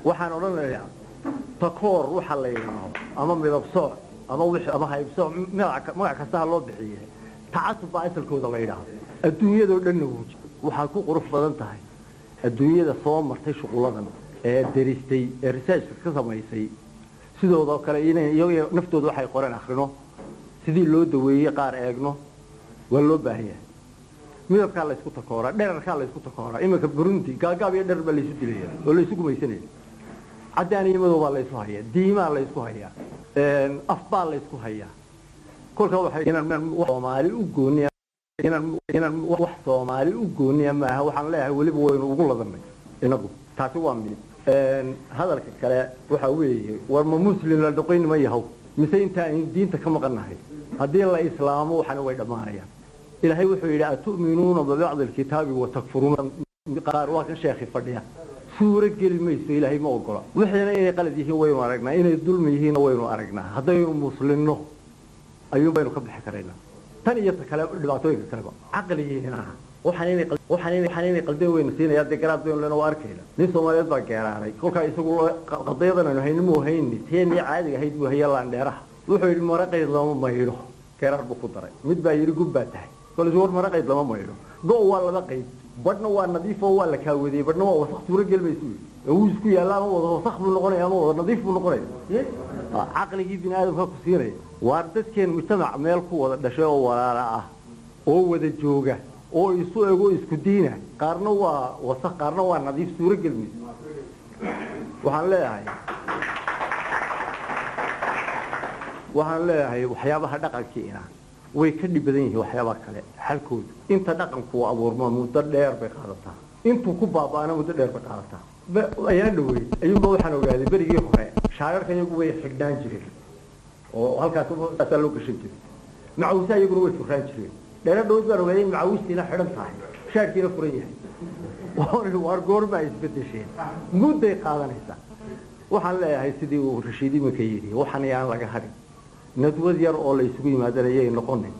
waxaan odhanayaa takoor waxa la yidhaaho ama midab sooc ama hayb sooc magac kasta ha loo bixiye tacasub baa asalkooda la yidhaaho adduunyadoo dhanna waxaa ku qurux badan tahay adduunyada soo martay shuquladan ee daristay ee researchka ka samaysay sidoo kale inay iyaga naftooda waxay qoreen akhrino sidii loo daweeyay qaar eegno waa loo baahanyahay midabkaa la isku takooraa dherarkaa la isku takooraa iminka burundi gaagaab iyo dherer baa la isu dilaya oo la isu gumaysanaya caddaan iyo madow baa la isu hayaa diimaa la isku hayaa af baa la isku hayaa kolkaa waxay soomaali u gooniya inaan wax soomaali u gooniya maaha waxaan leeyahay weliba waynu ugu ladanay inagu taasi waa mid hadalka kale waxa weeye war ma muslim la dhaqayn ma yahow mise inta aan diinta ka maqanahay haddii la islaamo waxana way dhamaanayaan ilaahay wuxuu yidhi atu'minuuna bibacdi alkitaabi watakfuruuna qaar waa kan sheekhi fadhiya suura geli mayso ilaahay ma ogola waxayna inay qalad yihiin waynu aragnaa inay dulmi yihiin waynu aragnaa haddaynu muslimno ayuun baynu ka bixi karaynaa tan iyo kale dhibaatooyinka kaleba caqligiina waxaan inay qaldan weyna siinaya dee garaad baynu lena waa arkayna nin soomaaliyeed baa geeraaray kolkaa isagu qadayadan aynu hayni muu hayni teenii caadiga ahayd buu haya laandheeraha wuxuu yidhi maraqayd lama maydho geeraar buu ku daray mid baa yidhi gub baa tahay kolkaas war maraqayd lama maydho go' waa laba qayb badhna waa nadiif oo waa la kaawadiyey badhna waa wasakh suuro gelmaysu wuu isku yaallaa ama wada wasakh buu noqonaya ama wada nadiif buu noqonaya caqligii bini aadamka ku siinaya waar dadkeen mujtamac meel ku wada dhashay oo walaala ah oo wada jooga oo isu ego isku diina qaarna waa wasakh qaarna waa nadiif suuro gelmaysu waxaan leeyahay waxyaabaha dhaqankiina way ka dhib badan yihiin waxyaabaha kale xalkooda inta dhaqanku abuurma muddo dheer bay qaadataa intuu ku baaba'ana muddo dheer bay qaadataa ayaan dhawey ayuunba waxaan ogaaday berigii hore shaararka iyagu way xidhnaan jireen oo halkaasaa loo gashan jiray macawisaa iyaguna way furaan jireen dheero dhowd baan ogaaday in macawistiina xidhan tahay shaarkiina furan yahay waar goorma ay isbedesheen mudday qaadanaysaa waxaan leeyahay sidii uu rashiid iminka yidhi waxaan yaan laga hadhin nadwad yar oo la isugu yimaadanayay noqonin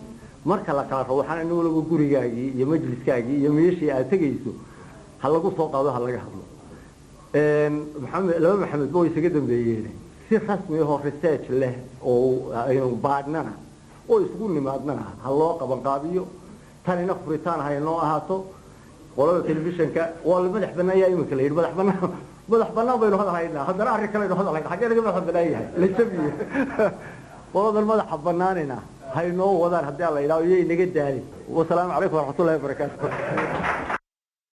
marka la kala rabo waxaan ina waliba gurigaagii iyo majliskaagii iyo meeshii aad tegayso ha lagu soo qaado ha laga hadlo laba maxamed ba way isaga dambeeyeen si rasmi ahoo research leh oo aynu baadhnana oo isugu nimaadnana ha loo qabanqaabiyo tanina furitaan ha inoo ahaato qolada telefishinka waa la madax bannaan yaa iminka la yidhi madax bannaan baynu hadal haynaa haddana arrin kale aynu hadal haynaa xaggee laga madax bannaan yahay la jabiye qoladan madaxa bannaanina ha inoo wadaan haddii alla yidhaho iyo inaga daalin wasalaamu calaykum waraxmatullahi wabarakaatu